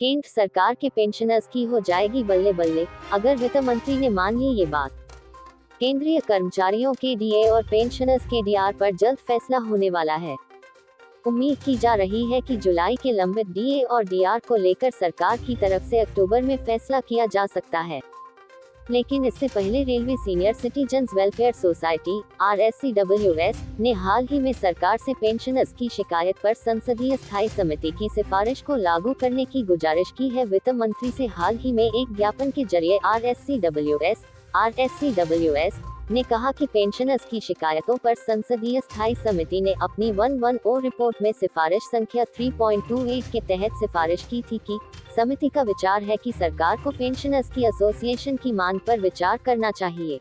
केंद्र सरकार के पेंशनर्स की हो जाएगी बल्ले बल्ले, अगर वित्त मंत्री ने मान ली ये बात। केंद्रीय कर्मचारियों के डीए और पेंशनर्स के डीआर पर जल्द फैसला होने वाला है। उम्मीद की जा रही है कि जुलाई के लंबित डीए और डीआर को लेकर सरकार की तरफ से अक्टूबर में फैसला किया जा सकता है। लेकिन इससे पहले railway senior citizens welfare society (RSCWS) ने हाल ही में सरकार से पेंशनर्स की शिकायत पर संसदीय स्थायी समिति की सिफारिश को लागू करने की गुजारिश की है। वित्त मंत्री से हाल ही में एक ज्ञापन के जरिए RSCWS ने कहा कि पेंशनर्स की शिकायतों पर संसदीय स्थायी समिति ने अपनी 110 रिपोर्ट में सिफारिश संख्या 3.28 के तहत सिफारिश की थी कि समिति का विचार है कि सरकार को पेंशनर्स की एसोसिएशन की मांग पर विचार करना चाहिए।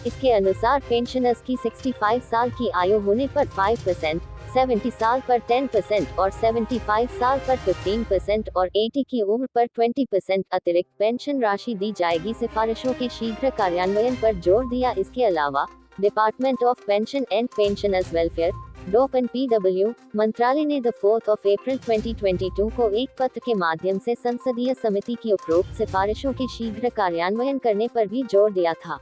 इसके अनुसार पेंशनर्स की 65 साल की आयु होने पर 5%, 70 साल पर 10% और 75 साल पर 15% और 80 की उम्र पर 20% अतिरिक्त पेंशन राशि दी जाएगी। सिफारिशों के शीघ्र कार्यान्वयन पर जोर दिया। इसके अलावा department of pension and pensioners welfare (DOPE) मंत्रालय ने 4 अप्रैल 2022 को एक पत्र के माध्यम से संसदीय समिति की उपरोक्त सिफारिशों के शीघ्र कार्यान्वयन करने पर भी जोर दिया था।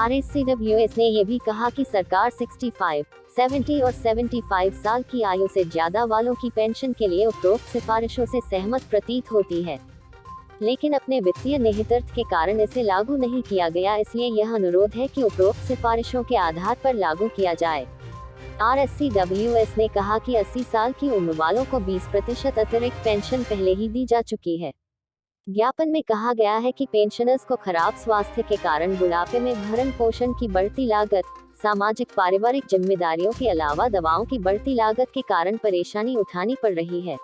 RSCWS ने यह भी कहा कि सरकार 65, 70 और 75 साल की आयु से ज्यादा वालों की पेंशन के लिए उपरोक्त सिफारिशों से सहमत प्रतीत होती है, लेकिन अपने वित्तीय निहितार्थ के कारण इसे लागू नहीं किया गया। इसलिए यह अनुरोध है कि उपरोक्त सिफारिशों के आधार पर लागू किया जाए। RSCWS ने कहा कि 80 साल की उम्र वालों को 20% अतिरिक्त पेंशन पहले ही दी जा चुकी है। ज्ञापन में कहा गया है कि पेंशनर्स को खराब स्वास्थ्य के कारण बुढ़ापे में भरण पोषण की बढ़ती लागत, सामाजिक पारिवारिक जिम्मेदारियों के अलावा दवाओं की बढ़ती लागत के कारण परेशानी उठानी पड़ रही है।